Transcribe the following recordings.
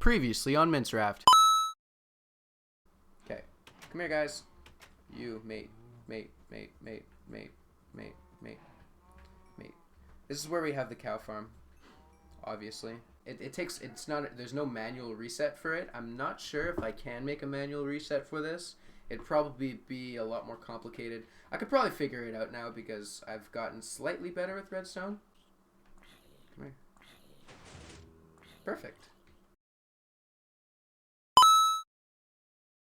Previously on MinceRaft. Okay, come here, guys. You, mate. This is where we have the cow farm, obviously. There's no manual reset for it. I'm not sure if I can make a manual reset for this. It'd probably be a lot more complicated. I could probably figure it out now because I've gotten slightly better with redstone. Come here. Perfect.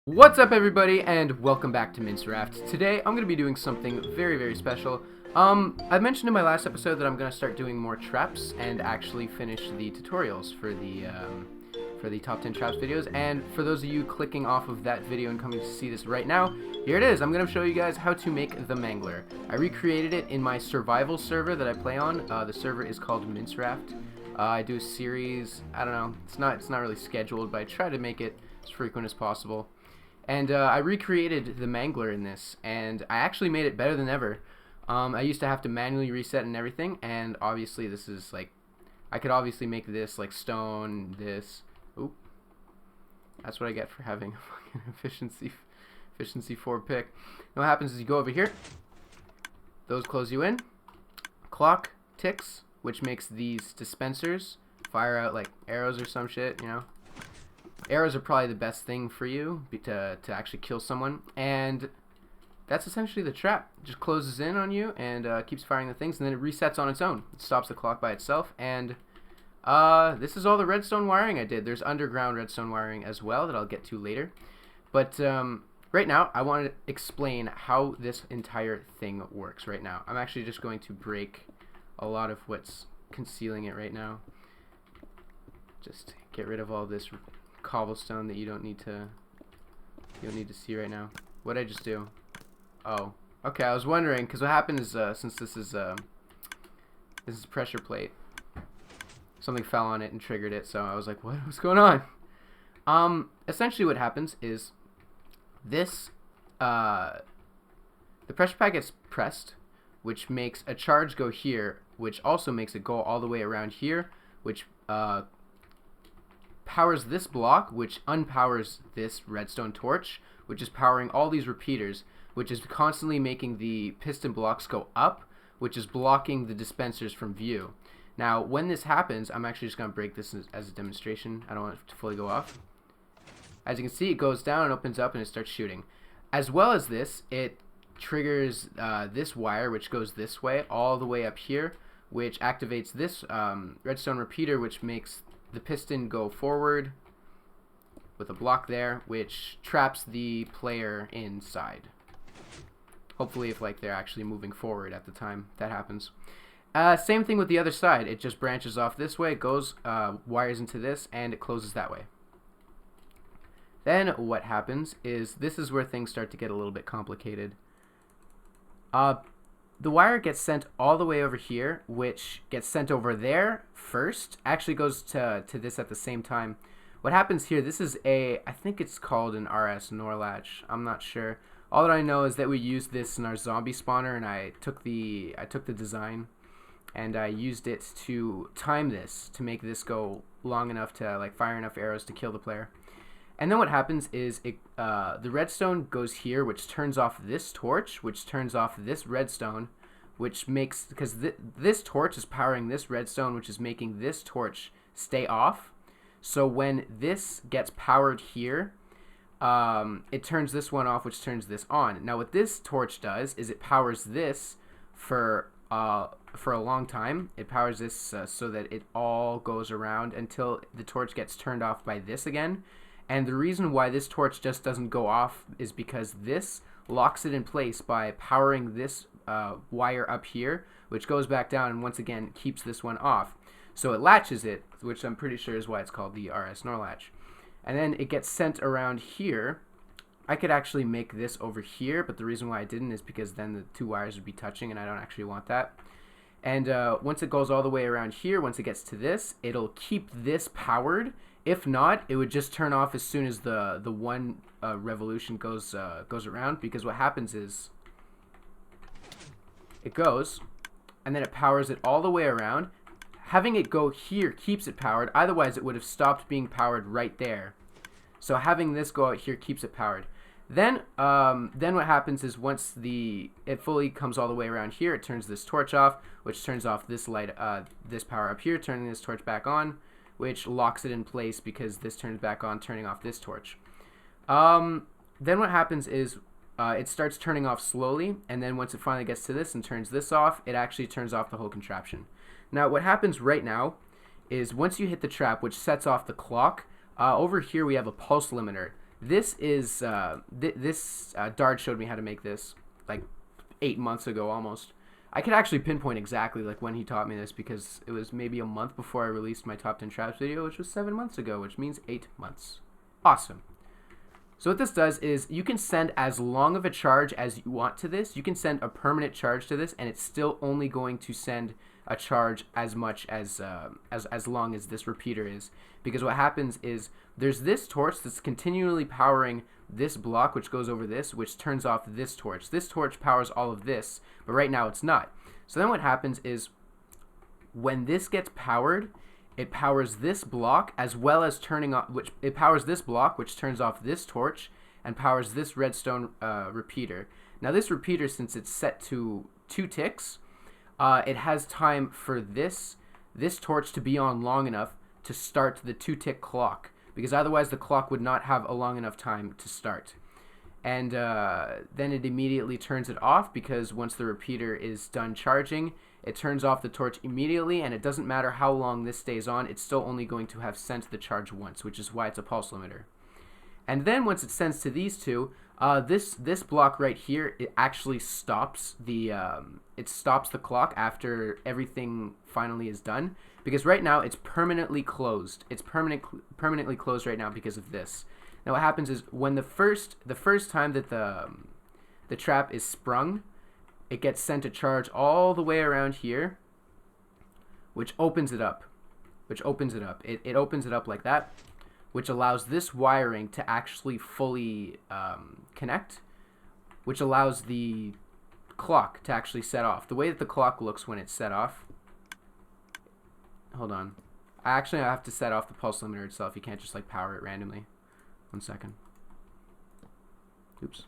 What's up, everybody, and welcome back to MinceRaft. Today I'm going to be doing something very, very special. I mentioned in my last episode that I'm going to start doing more traps and actually finish the tutorials for the top 10 traps videos. And for those of you clicking off of that video and coming to see this right now, here it is. I'm going to show you guys how to make the Mangler. I recreated it in my survival server that I play on. The server is called MinceRaft. I do a series. I don't know. It's not really scheduled, but I try to make it as frequent as possible. And I recreated the Mangler in this, and I actually made it better than ever. I used to have to manually reset and everything, and obviously this is like, I could obviously make this like stone, this. Oop. That's what I get for having a fucking efficiency 4 pick. And what happens is you go over here, those close you in, clock ticks, which makes these dispensers fire out like arrows or some shit, you know. Arrows are probably the best thing for you to actually kill someone, and that's essentially the trap. It just closes in on you and keeps firing the things, and then it resets on its own. It stops the clock by itself, and this is all the redstone wiring I did. There's underground redstone wiring as well that I'll get to later, but right now I want to explain how this entire thing works right now. I'm actually just going to break a lot of what's concealing it right now. Just get rid of all this cobblestone that you don't need to see right now. What'd I just do? Oh, okay. I was wondering because what happened is since this is a pressure plate, something fell on it and triggered it. So I was like, what's going on? Essentially, what happens is this the pressure pad gets pressed, which makes a charge go here, which also makes it go all the way around here, which powers this block, which unpowers this redstone torch, which is powering all these repeaters, which is constantly making the piston blocks go up, which is blocking the dispensers from view. Now, when this happens, I'm actually just going to break this as a demonstration. I don't want it to fully go off. As you can see, it goes down and opens up and it starts shooting. As well as this, it triggers this wire, which goes this way, all the way up here, which activates this redstone repeater, which makes the piston go forward with a block there, which traps the player inside. Hopefully, if like they're actually moving forward at the time that happens. Same thing with the other side. It just branches off this way, it goes wires into this, and it closes that way. Then what happens is this is where things start to get a little bit complicated. The wire gets sent all the way over here, which gets sent over there first. Actually goes to this at the same time. What happens here, this is I think it's called an RS NOR latch. I'm not sure. All that I know is that we used this in our zombie spawner, and I took the design and I used it to time this to make this go long enough to like fire enough arrows to kill the player. And then what happens is the redstone goes here, which turns off this torch, which turns off this redstone, which makes, because this torch is powering this redstone, which is making this torch stay off. So when this gets powered here, it turns this one off, which turns this on. Now what this torch does is it powers this for a long time. It powers this so that it all goes around until the torch gets turned off by this again. And the reason why this torch just doesn't go off is because this locks it in place by powering this wire up here, which goes back down and once again keeps this one off. So it latches it, which I'm pretty sure is why it's called the RS NOR latch. And then it gets sent around here. I could actually make this over here, but the reason why I didn't is because then the two wires would be touching and I don't actually want that. And once it goes all the way around here, once it gets to this, it'll keep this powered. If not, it would just turn off as soon as the one revolution goes around, because what happens is it goes and then it powers it all the way around, having it go here keeps it powered. Otherwise, it would have stopped being powered right there. So having this go out here keeps it powered. Then what happens is once it fully comes all the way around here, it turns this torch off, which turns off this light, this power up here, turning this torch back on, which locks it in place because this turns back on, turning off this torch. Then what happens is it starts turning off slowly, and then once it finally gets to this and turns this off, it actually turns off the whole contraption. Now what happens right now is once you hit the trap, which sets off the clock, over here we have a pulse limiter. This is Dard showed me how to make this like 8 months ago almost. I could actually pinpoint exactly like when he taught me this because it was maybe a month before I released my top 10 traps video, which was 7 months ago, which means 8 months. Awesome. So what this does is you can send as long of a charge as you want to this. You can send a permanent charge to this, and it's still only going to send a charge as much as long as this repeater is. Because what happens is there's this torch that's continually powering this block, which goes over this, which turns off this torch. This torch powers all of this, but right now it's not. So then what happens is when this gets powered, it powers this block as well as turning off, it powers this block, which turns off this torch and powers this redstone repeater. Now this repeater, since it's set to 2 ticks, it has time for this torch to be on long enough to start the 2-tick clock, because otherwise the clock would not have a long enough time to start. And then it immediately turns it off, because once the repeater is done charging, it turns off the torch immediately, and it doesn't matter how long this stays on, it's still only going to have sent the charge once, which is why it's a pulse limiter. And then once it sends to these two, this block right here, it actually stops the clock after everything finally is done, because right now it's permanently closed. It's permanently closed right now because of this. Now what happens is when the first time that the trap is sprung, it gets sent a charge all the way around here, which opens it up. It opens it up like that, which allows this wiring to actually fully connect, which allows the clock to actually set off. The way that the clock looks when it's set off, hold on, I have to set off the pulse limiter itself. You can't just like power it randomly. 1 second. Oops.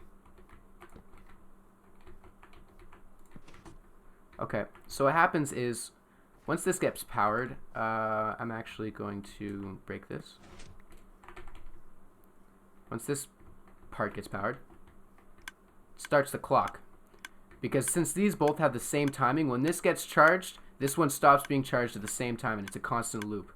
Okay, so what happens is once this gets powered, I'm actually going to break this. Once this part gets powered, it starts the clock. Because since these both have the same timing, when this gets charged, this one stops being charged at the same time, and it's a constant loop.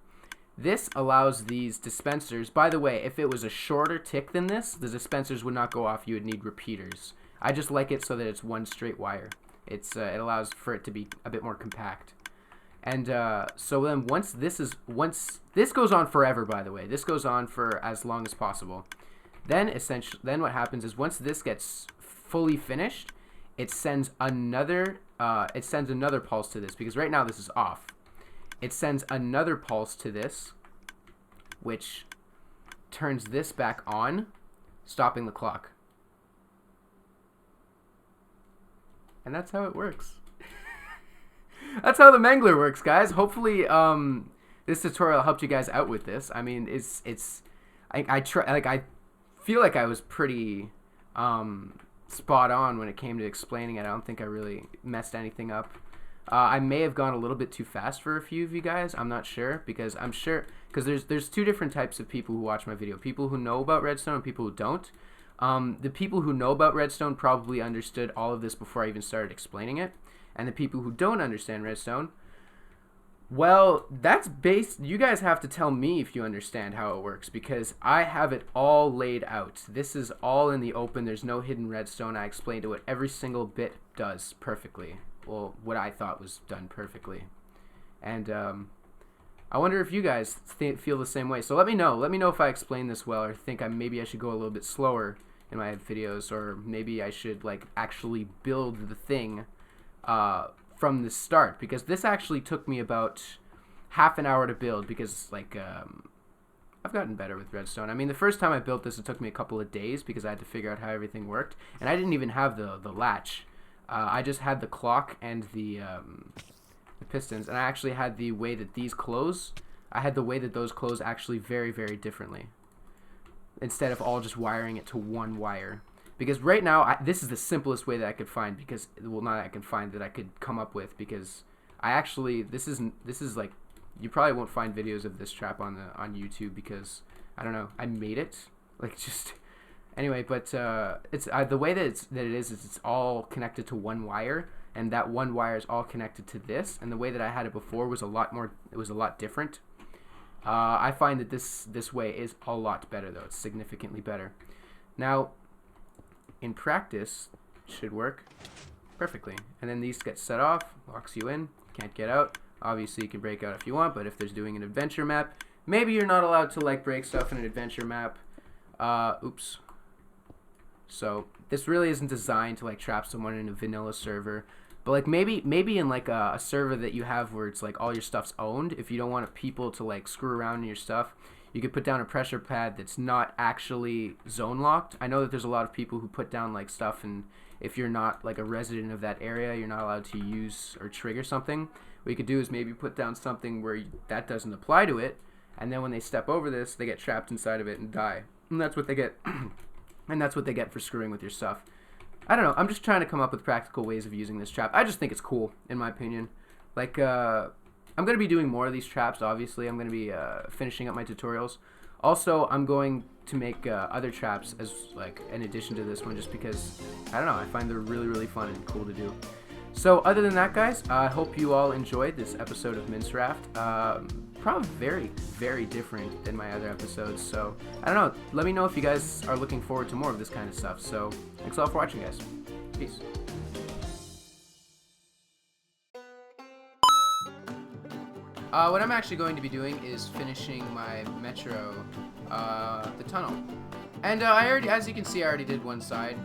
This allows these dispensers, by the way, if it was a shorter tick than this, the dispensers would not go off, you would need repeaters. I just like it so that it's one straight wire. It allows for it to be a bit more compact. And so then once this goes on forever, by the way. This goes on for as long as possible. Then what happens is once this gets fully finished, it sends another pulse to this, because right now this is off. It sends another pulse to this, which turns this back on, stopping the clock. And that's how it works. That's how the Mangler works, guys. Hopefully this tutorial helped you guys out with this. I mean, I feel like I was pretty spot on when it came to explaining it. I don't think I really messed anything up. I may have gone a little bit too fast for a few of you guys. I'm not sure, because there's 2 different types of people who watch my video. People who know about redstone and people who don't. The people who know about redstone probably understood all of this before I even started explaining it. And the people who don't understand redstone, well, you guys have to tell me if you understand how it works, because I have it all laid out. This is all in the open. There's no hidden redstone. I explained what every single bit does perfectly. Well, what I thought was done perfectly. And I wonder if you guys feel the same way. So let me know. Let me know if I explained this well, or think maybe I should go a little bit slower in my videos, or maybe I should like actually build the thing from the start, because this actually took me about half an hour to build, because like I've gotten better with redstone. I mean, the first time I built this, it took me a couple of days because I had to figure out how everything worked, and I didn't even have the latch. I just had the clock and the the pistons, and I actually had the way that these close. I had the way that those close actually very, very differently, instead of all just wiring it to one wire. Because right now, this is the simplest way that I could find, because, well, not that I can find, that I could come up with, because I actually, this is like, you probably won't find videos of this trap on YouTube, because, I don't know, I made it, like, just, anyway, but, it's, the way that it is it's all connected to one wire, and that one wire is all connected to this, and the way that I had it before was a lot different. I find that this way is a lot better, though. It's significantly better. Now, in practice, it should work perfectly. And then these get set off, locks you in, can't get out. Obviously, you can break out if you want, but if there's doing an adventure map, maybe you're not allowed to, like, break stuff in an adventure map. Oops. So, this really isn't designed to, like, trap someone in a vanilla server. But, like, maybe in, like, a server that you have where it's, like, all your stuff's owned, if you don't want people to, like, screw around in your stuff, you could put down a pressure pad that's not actually zone locked. I know that there's a lot of people who put down, like, stuff, and if you're not, like, a resident of that area, you're not allowed to use or trigger something. What you could do is maybe put down something where that doesn't apply to it, and then when they step over this, they get trapped inside of it and die. And that's what they get. And that's what they get for screwing with your stuff. I don't know. I'm just trying to come up with practical ways of using this trap. I just think it's cool, in my opinion. Like, I'm going to be doing more of these traps, obviously. I'm going to be finishing up my tutorials. Also, I'm going to make other traps as, like, in addition to this one, just because, I don't know, I find they're really, really fun and cool to do. So, other than that, guys, I hope you all enjoyed this episode of MinceRaft. Probably very, very different than my other episodes, so I don't know. Let me know if you guys are looking forward to more of this kind of stuff. So, thanks all for watching, guys. Peace. What I'm actually going to be doing is finishing my metro, the tunnel. And I already, as you can see, I already did one side.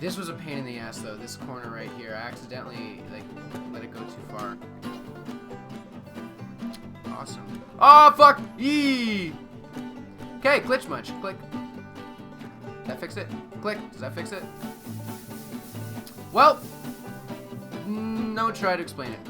This was a pain in the ass, though. This corner right here, I accidentally, like, let it go too far. Awesome. Oh, fuck! Yee! Okay, glitch munch. Click. Does that fix it? Click. Does that fix it? Well, no, try to explain it.